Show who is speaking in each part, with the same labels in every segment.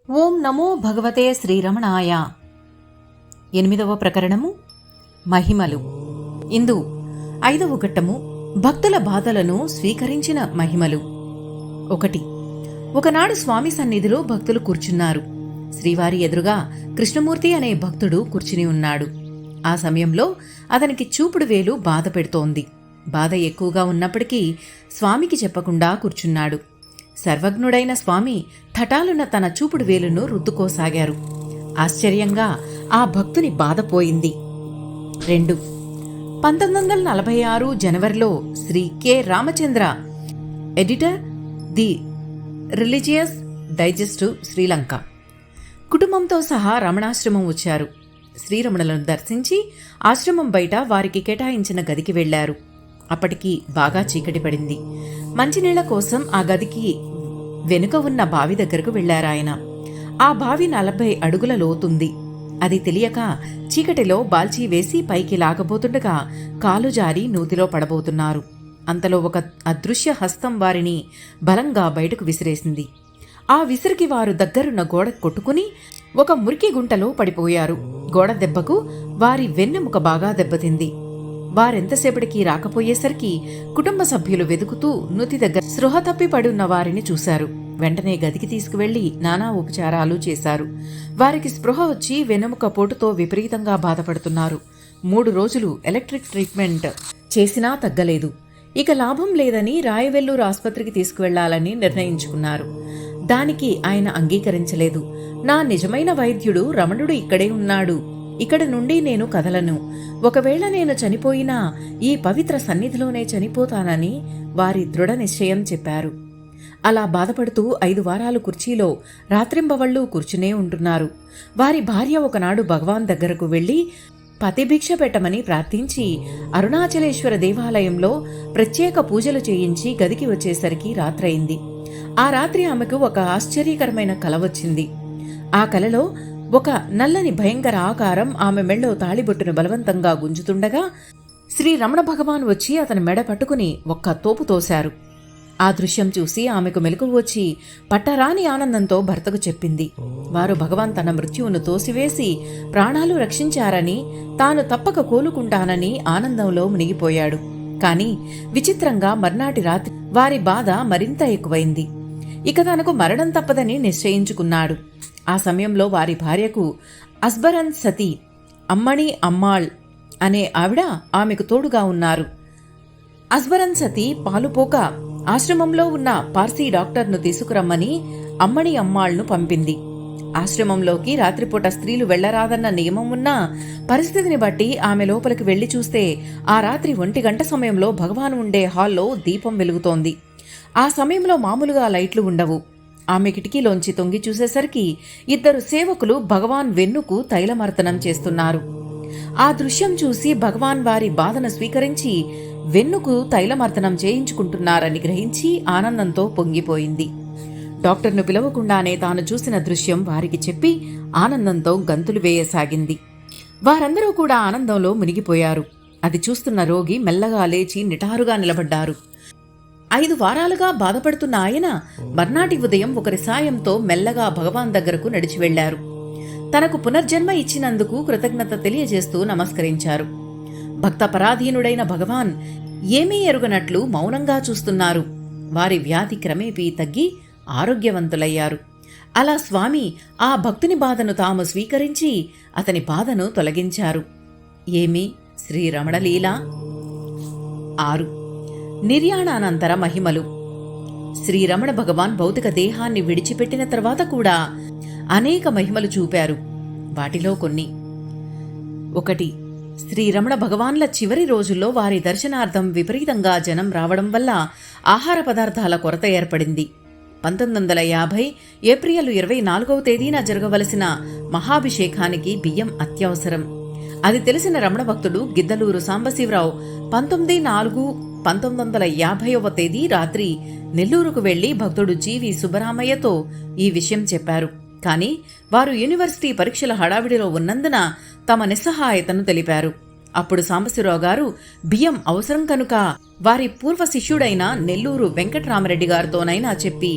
Speaker 1: ఓం నమో భగవతే శ్రీరమణాయ. 8వ ప్రకరణము మహిమలు. ఇందు 5వ ఘట్టము భక్తుల బాధలను స్వీకరించిన మహిమలు. 1. ఒకనాడు స్వామి సన్నిధిలో భక్తులు కూర్చున్నారు. శ్రీవారి ఎదురుగా కృష్ణమూర్తి అనే భక్తుడు కూర్చుని ఉన్నాడు. ఆ సమయంలో అతనికి చూపుడు వేలు బాధ పెడుతోంది. బాధ ఎక్కువగా ఉన్నప్పటికీ స్వామికి చెప్పకుండా కూర్చున్నాడు. సర్వజ్ఞుడైన స్వామి ఠటాలున తన చూపుడు వేలును రుద్దుకోసాగారు. ఆశ్చర్యంగా ఆ భక్తుని బాధపోయింది. 2. 1946 జనవరిలో Shri K Ramachandra, editor, the religious digest, Sri Lanka, కుటుంబంతో సహా రమణాశ్రమం వచ్చారు. శ్రీరమణులను దర్శించి ఆశ్రమం బయట వారికి కేటాయించిన గదికి వెళ్లారు. అప్పటికి బాగా చీకటి పడింది. మంచినీళ్ల కోసం ఆ గదికి వెనుక ఉన్న బావి దగ్గరకు వెళ్లారాయన. ఆ బావి 40 అడుగుల లోతుంది. అది తెలియక చీకటిలో బాల్చీ వేసి పైకి లాగబోతుండగా కాలు జారి నూతిలో పడబోతున్నారు. అంతలో ఒక అదృశ్య హస్తం వారిని బలంగా బయటకు విసిరేసింది. ఆ విసిరికి వారు దగ్గరున్న గోడ కొట్టుకుని ఒక మురికి గుంటలో పడిపోయారు. గోడ దెబ్బకు వారి వెన్నెముక బాగా దెబ్బతింది. వారెంతసేపటికి రాకపోయేసరికి కుటుంబ సభ్యులు వెతుకుతూ నూతి దగ్గర స్పృహ తప్పి పడున్న వారిని చూశారు. వెంటనే గదికి తీసుకువెళ్లి నానా ఉపచారాలు చేశారు. వారికి స్పృహ వచ్చి వెన్నెముక పోటుతో విపరీతంగా బాధపడుతున్నారు. 3 రోజులు ఎలక్ట్రిక్ ట్రీట్మెంట్ చేసినా తగ్గలేదు. ఇక లాభం లేదని రాయవెల్లూరు ఆసుపత్రికి తీసుకువెళ్లాలని నిర్ణయించుకున్నారు. దానికి ఆయన అంగీకరించలేదు. నా నిజమైన వైద్యుడు రమణుడు ఇక్కడే ఉన్నాడు. ఇక్కడ నుండి నేను కదలను. ఒకవేళ నేను చనిపోయినా ఈ పవిత్ర సన్నిధిలోనే చనిపోతానని వారి దృఢ నిశ్చయం చెప్పారు. అలా బాధపడుతూ 5 వారాలు కుర్చీలో రాత్రింబవళ్లూ కూర్చునే ఉంటున్నారు. వారి భార్య ఒకనాడు భగవాన్ దగ్గరకు వెళ్లి పతిభిక్ష పెట్టమని ప్రార్థించి అరుణాచలేశ్వర దేవాలయంలో ప్రత్యేక పూజలు చేయించి గదికి వచ్చేసరికి రాత్రయింది. ఆ రాత్రి ఆమెకు ఒక ఆశ్చర్యకరమైన కల వచ్చింది. ఆ కలలో ఒక నల్లని భయంకర ఆకారం ఆమె మెళ్ళో తాళిబొట్టును బలవంతంగా గుంజుతుండగా శ్రీ రమణ భగవాన్ వచ్చి అతని మెడ పట్టుకుని ఒక్క తోపు తోశారు. ఆ దృశ్యం చూసి ఆమెకు మెలకువ వచ్చి పట్టరాని ఆనందంతో భర్తకు చెప్పింది. వారు భగవాన్ తన మృత్యువును తోసివేసి ప్రాణాలు రక్షించారని, తాను తప్పక కోలుకుంటానని ఆనందంలో మునిగిపోయాడు. కాని విచిత్రంగా మర్నాటి రాత్రి వారి బాధ మరింత ఎక్కువైంది. ఇక తనకు మరణం తప్పదని నిశ్చయించుకున్నాడు. ఆ సమయంలో వారి భార్యకు అస్బరన్ సతీ, అమ్మణి అమ్మాళ్ అనే ఆవిడ ఆమెకు తోడుగా ఉన్నారు. అస్బరన్ సతీ పాలుపోక ఆశ్రమంలో ఉన్న పార్సీ డాక్టర్ను తీసుకురమ్మని అమ్మణి అమ్మాళ్ను పంపింది. ఆశ్రమంలోకి రాత్రిపూట స్త్రీలు వెళ్లరాదన్న నియమం ఉన్నా పరిస్థితిని బట్టి ఆమె లోపలికి వెళ్లి చూస్తే ఆ రాత్రి 1 గంట సమయంలో భగవాన్ ఉండే హాల్లో దీపం వెలుగుతోంది. ఆ సమయంలో మామూలుగా లైట్లు ఉండవు. ఆమె కిటికీలోంచి తొంగి చూసేసరికి 2 సేవకులు భగవాన్ వెన్నుకు తైలమర్తనం చేస్తున్నారు. ఆ దృశ్యం చూసి భగవాన్ వారి బాధను స్వీకరించి వెన్నుకు తైలమర్తనం చేయించుకుంటున్నారని గ్రహించి ఆనందంతో పొంగిపోయింది. డాక్టర్ను పిలవకుండానే తాను చూసిన దృశ్యం వారికి చెప్పి ఆనందంతో గంతులు వేయసాగింది. వారందరూ కూడా ఆనందంలో మునిగిపోయారు. అది చూస్తున్న రోగి మెల్లగా లేచి నిటారుగా నిలబడ్డారు. 5 వారాలుగా బాధపడుతున్న ఆయన మర్నాటి ఉదయం ఒకరి సాయంతో మెల్లగా భగవాన్ దగ్గరకు నడిచి వెళ్లారు. తనకు పునర్జన్మ ఇచ్చినందుకు కృతజ్ఞత తెలియజేస్తూ నమస్కరించారు. భక్త పరాధీనుడైన భగవాన్ ఏమీ ఎరుగనట్లు మౌనంగా చూస్తున్నారు. వారి వ్యాధి క్రమేపీ తగ్గి ఆరోగ్యవంతులయ్యారు. అలా స్వామి ఆ భక్తుని బాధను తాము స్వీకరించి అతని బాధను తొలగించారు. ఏమి శ్రీరమణలీలా. 6. నిర్యాణానంతర మహిమలు. శ్రీరమణ భగవాన్ భౌతిక దేహాన్ని విడిచిపెట్టిన తర్వాత కూడా అనేక మహిమలు చూపారు. వాటిలో కొన్ని. 1. శ్రీరమణ భగవాన్ల చివరి రోజుల్లో వారి దర్శనార్థం విపరీతంగా జనం రావడం వల్ల ఆహార పదార్థాల కొరత ఏర్పడింది. 1950 ఏప్రిల్ 24వ తేదీన జరగవలసిన మహాభిషేకానికి బియ్యం అత్యవసరం. అది తెలిసిన రమణ భక్తుడు గిద్దలూరు సాంబశివరావు 19/4/1950వ తేదీ రాత్రి నెల్లూరుకు వెళ్లి భక్తుడు జీవి సుబ్బరామయ్యతో ఈ విషయం చెప్పారు. కాని వారు యూనివర్సిటీ పరీక్షల హడావిడిలో ఉన్నందున తమ నిస్సహాయతను తెలిపారు. అప్పుడు సాంబశివరావు గారు బియ్యం అవసరం కనుక వారి పూర్వ శిష్యుడైన నెల్లూరు వెంకటరామరెడ్డి గారితోనైనా చెప్పి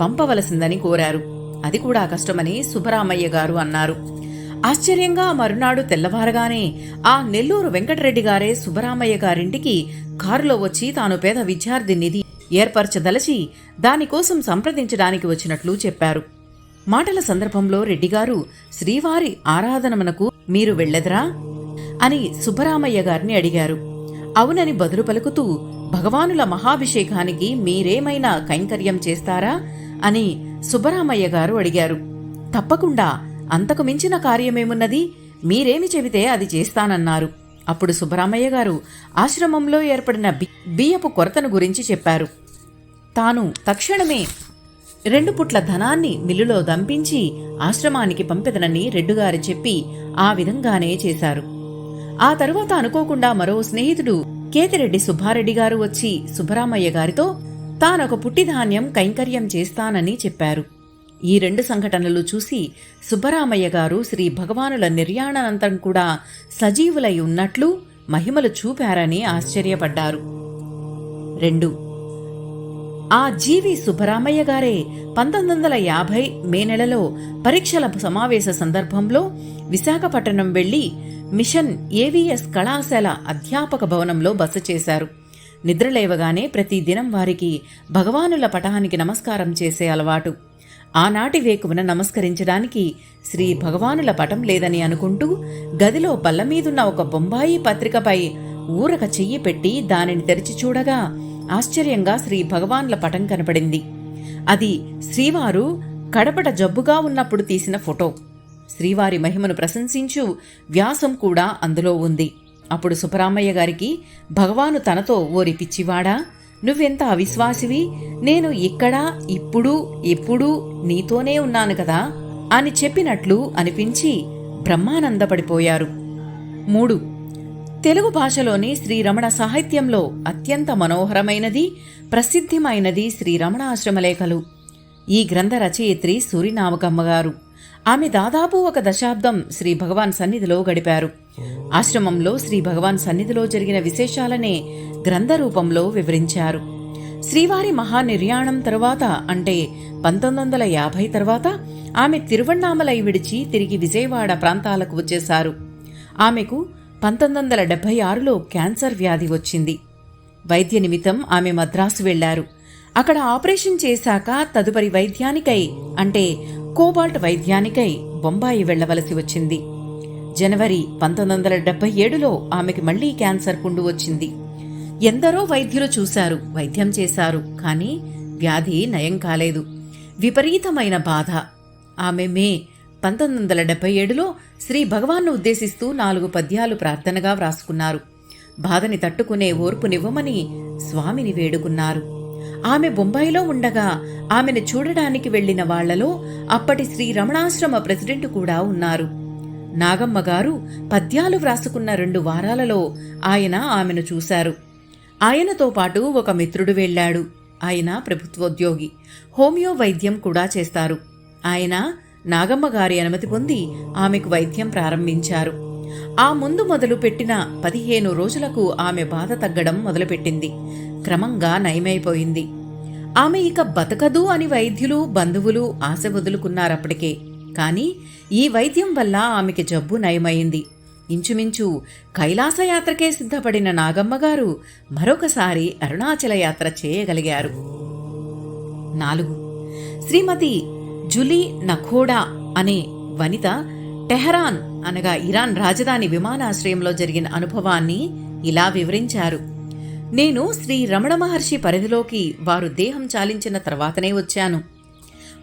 Speaker 1: పంపవలసిందని కోరారు. అది కూడా కష్టమని సుబ్బరామయ్య గారు అన్నారు. ఆశ్చర్యంగా మరునాడు తెల్లవారగానే ఆ నెల్లూరు వెంకటరెడ్డి గారే సుబ్బరామయ్య గారింటికి కారులో వచ్చి తాను పేద విద్యార్థి నిధి ఏర్పరచదలచి దానికోసం సంప్రదించడానికి వచ్చినట్లు చెప్పారు. మాటల సందర్భంలో రెడ్డిగారు శ్రీవారి ఆరాధనమునకు మీరు వెళ్ళెదరా అని సుబ్బరామయ్య గారిని అడిగారు. అవునని బదులు పలుకుతూ భగవానుల మహాభిషేకానికి మీరేమైనా కైంకర్యం చేస్తారా అని సుబ్బరామయ్య గారు అడిగారు. తప్పకుండా, అంతకు మించిన కార్యమేమున్నది, మీరేమి చెబితే అది చేస్తానన్నారు. అప్పుడు సుబ్బరామయ్య గారు ఆశ్రమంలో ఏర్పడిన బియ్యపు కొరతను గురించి చెప్పారు. తాను తక్షణమే 2 పుట్ల ధనాన్ని మిల్లులో దంపించి ఆశ్రమానికి పంపెదనని రెడ్డిగారు చెప్పి ఆ విధంగానే చేశారు. ఆ తరువాత అనుకోకుండా మరో స్నేహితుడు కేతిరెడ్డి సుబ్బారెడ్డి గారు వచ్చి సుబ్బరామయ్య గారితో తానొక పుట్టిధాన్యం కైంకర్యం చేస్తానని చెప్పారు. ఈ 2 సంఘటనలు చూసి సుబ్బరామయ్య గారు శ్రీ భగవానుల నిర్యాణానంతరం కూడా సజీవులై ఉన్నట్లు మహిమలు చూపారని ఆశ్చర్యపడ్డారు. 2. ఆ జీవి సుబ్బరామయ్య గారే 1950 మే నెలలో పరీక్షల సమావేశ సందర్భంలో విశాఖపట్నం వెళ్లి మిషన్ ఏవిఎస్ కళాశాల అధ్యాపక భవనంలో బస చేశారు. నిద్రలేవగానే ప్రతిదినం వారికి భగవానుల పటానికి నమస్కారం చేసే అలవాటు. ఆనాటి వేకువన నమస్కరించడానికి శ్రీ భగవానుల పటం లేదని అనుకుంటూ గదిలో బల్లమీదున్న ఒక బొంబాయి పత్రికపై ఊరక చెయ్యి పెట్టి దానిని తెరిచి చూడగా ఆశ్చర్యంగా శ్రీ భగవాన్ల పటం కనపడింది. అది శ్రీవారు కడపట జబ్బుగా ఉన్నప్పుడు తీసిన ఫోటో. శ్రీవారి మహిమను ప్రశంసించు వ్యాసం కూడా అందులో ఉంది. అప్పుడు సుబ్బరామయ్య గారికి భగవాను తనతో, ఓరి పిచ్చివాడా, నువ్వెంత అవిశ్వాసివి, నేను ఇక్కడ ఇప్పుడు ఎప్పుడూ నీతోనే ఉన్నాను కదా అని చెప్పినట్లు అనిపించి బ్రహ్మానందపడిపోయారు. 3. తెలుగు భాషలోని శ్రీరమణ సాహిత్యంలో అత్యంత మనోహరమైనది, ప్రసిద్ధిమైనది శ్రీరమణాశ్రమలేఖలు. ఈ గ్రంథ రచయిత్రి సూరినామకమ్మ గారు. ఆమె దాదాపు 1 దశాబ్దం శ్రీ భగవాన్ సన్నిధిలో గడిపారు. ఆశ్రమంలో శ్రీ భగవాన్ సన్నిధిలో జరిగిన విశేషాలనే గ్రంథ రూపంలో వివరించారు. శ్రీవారి మహానిర్యాణం తరువాత అంటే 1950 తర్వాత ఆమె తిరువణ్ణామలై విడిచి తిరిగి విజయవాడ ప్రాంతాలకు వచ్చేశారు. ఆమెకు 1976లో క్యాన్సర్ వ్యాధి వచ్చింది. వైద్య నిమిత్తం ఆమె మద్రాసు వెళ్లారు. అక్కడ ఆపరేషన్ చేశాక తదుపరి వైద్యానికై అంటే కోబాల్ట్ వైద్యానికై బొంబాయి వెళ్లవలసి వచ్చింది. జనవరి 1977లో ఆమెకి మళ్లీ క్యాన్సర్ పుండు వచ్చింది. ఎందరో వైద్యులు చూశారు, వైద్యం చేశారు, కానీ వ్యాధి నయం కాలేదు. విపరీతమైన బాధ. ఆమె మే 1977లో శ్రీ భగవాన్ను ఉద్దేశిస్తూ 4 పద్యాలు ప్రార్థనగా వ్రాసుకున్నారు. బాధని తట్టుకునే ఓర్పునివ్వమని స్వామిని వేడుకున్నారు. ఆమె బొంబాయిలో ఉండగా ఆమెను చూడడానికి వెళ్లిన వాళ్లలో అప్పటి శ్రీ రమణాశ్రమ ప్రెసిడెంట్ కూడా ఉన్నారు. నాగమ్మ గారు పద్యాలు వ్రాసుకున్న 2 వారాలలో ఆయన ఆమెను చూశారు. ఆయనతో పాటు ఒక మిత్రుడు వెళ్లాడు. ఆయన ప్రభుత్వోద్యోగి, హోమియో వైద్యం కూడా చేస్తారు. ఆయన నాగమ్మ గారి అనుమతి పొంది ఆమెకు వైద్యం ప్రారంభించారు. ఆ ముందు మొదలు పెట్టిన 15 రోజులకు ఆమె బాధ తగ్గడం మొదలుపెట్టింది. క్రమంగా నయమైపోయింది. ఆమె ఇక బతకదు అని వైద్యులు, బంధువులు ఆశ వదులుకున్నారప్పటికే. కాని ఈ వైద్యం వల్ల ఆమెకి జబ్బు నయమైంది. ఇంచుమించు కైలాసయాత్రకే సిద్ధపడిన నాగమ్మగారు మరొకసారి అరుణాచల యాత్ర చేయగలిగారు. 4. శ్రీమతి జులీ నఖోడా అనే వనిత టెహరాన్ అనగా ఇరాన్ రాజధాని విమానాశ్రయంలో జరిగిన అనుభవాన్ని ఇలా వివరించారు. నేను శ్రీ రమణ మహర్షి పరిధిలోకి వారు దేహం చాలించిన తర్వాతనే వచ్చాను.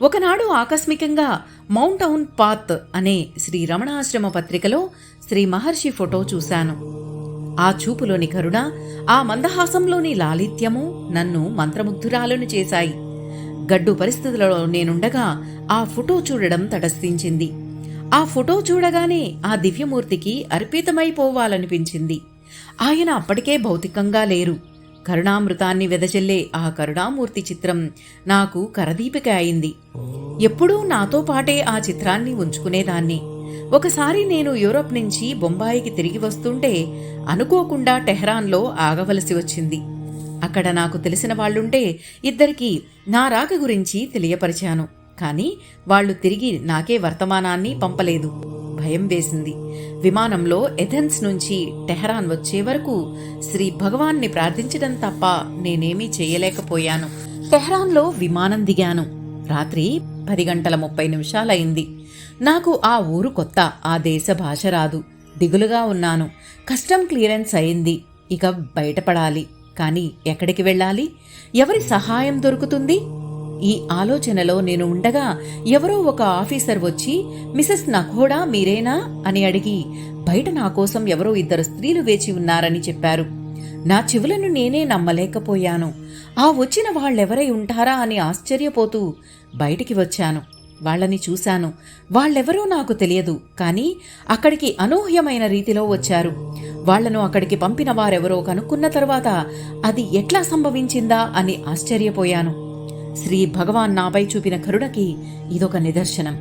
Speaker 1: ఒకనాడు ఆకస్మికంగా మౌంటౌన్ పాత్ అనే శ్రీ రమణాశ్రమ పత్రికలో శ్రీ మహర్షి ఫోటో చూశాను. ఆ చూపులోని కరుణ, ఆ మందహాసంలోని లాలిత్యము నన్ను మంత్రముగ్ధురాలను చేశాయి. గడ్డు పరిస్థితులలో నేనుండగా ఆ ఫోటో చూడడం తటస్థించింది. ఆ ఫోటో చూడగానే ఆ దివ్యమూర్తికి అర్పితమైపోవాలనిపించింది. ఆయన అప్పటికే భౌతికంగా లేరు. కరుణామృతాన్ని వెదజల్లే ఆ కరుణామూర్తి చిత్రం నాకు కరదీపిక అయింది. ఎప్పుడూ నాతో పాటే ఆ చిత్రాన్ని ఉంచుకునేదాన్ని. ఒకసారి నేను యూరోప్ నుంచి బొంబాయికి తిరిగి వస్తుంటే అనుకోకుండా టెహరాన్లో ఆగవలసి వచ్చింది. అక్కడ నాకు తెలిసిన వాళ్లుంటే 2కి నా రాక గురించి తెలియపరిచాను. కానీ వాళ్ళు తిరిగి నాకే వర్తమానాన్ని పంపలేదు. భయం వేసింది. విమానంలో ఎథెన్స్ నుంచి టెహరాన్ వచ్చే వరకు శ్రీ భగవాన్ని ప్రార్థించడం తప్ప నేనేమీ చేయలేకపోయాను. టెహరాన్లో విమానం దిగాను. రాత్రి 10:30 నాకు ఆ ఊరు కొత్త, ఆ దేశ భాష రాదు. దిగులుగా ఉన్నాను. కస్టమ్ క్లియరెన్స్ అయింది. ఇక బయటపడాలి. కానీ ఎక్కడికి వెళ్ళాలి? ఎవరి సహాయం దొరుకుతుంది? ఈ ఆలోచనలో నేను ఉండగా ఎవరో ఒక ఆఫీసర్ వచ్చి, మిసెస్ నఖోడా మీరేనా అని అడిగి, బయట నా కోసం ఎవరో 2 స్త్రీలు వేచి ఉన్నారని చెప్పారు. నా చెవులను నేనే నమ్మలేకపోయాను. ఆ వచ్చిన వాళ్ళెవరై ఉంటారా అని ఆశ్చర్యపోతూ బయటికి వచ్చాను. వాళ్ళని చూశాను. వాళ్ళెవరో నాకు తెలియదు, కానీ అక్కడికి అనూహ్యమైన రీతిలో వచ్చారు. వాళ్లను అక్కడికి పంపిన వారెవరో కనుక్కున్న తర్వాత అది ఎట్లా సంభవించిందా అని ఆశ్చర్యపోయాను. శ్రీ భగవాన్ నాపై చూపిన కరుణకి ఇదొక నిదర్శనం.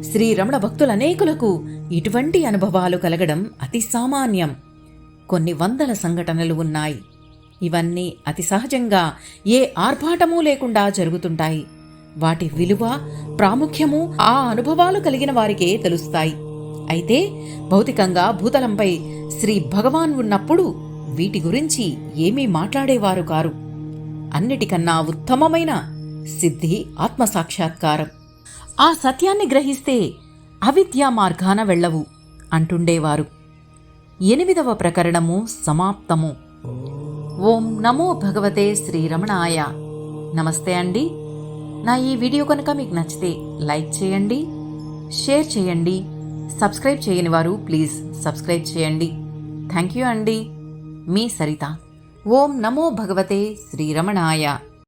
Speaker 1: శ్రీరమణ భక్తులనేకులకు ఇటువంటి అనుభవాలు కలగడం అతి సామాన్యం. కొన్ని వందల సంఘటనలు ఉన్నాయి. ఇవన్నీ అతి సహజంగా ఏ ఆర్భాటమూ లేకుండా జరుగుతుంటాయి. వాటి విలువ, ప్రాముఖ్యము ఆ అనుభవాలు కలిగిన వారికే తెలుస్తాయి. అయితే భౌతికంగా భూతలంపై శ్రీ భగవాన్ ఉన్నప్పుడు వీటి గురించి ఏమీ మాట్లాడేవారు కారు. అన్నిటికన్నా ఉత్తమమైన సిద్ధి ఆత్మసాక్షాత్కారం. ఆ సత్యాన్ని గ్రహిస్తే అవిద్యా మార్గాన వెళ్ళవు అంటుండేవారు. 8వ ప్రకరణము సమాప్తము. ఓం నమో భగవతే శ్రీరమణాయ. నమస్తే అండి. నా ఈ వీడియో కనుక మీకు నచ్చితే లైక్ చేయండి, షేర్ చేయండి. సబ్స్క్రైబ్ చేయని వారు ప్లీజ్ సబ్స్క్రైబ్ చేయండి. థ్యాంక్ యూ అండి. మీ సరిత. ఓం నమో భగవతే శ్రీరమణాయ.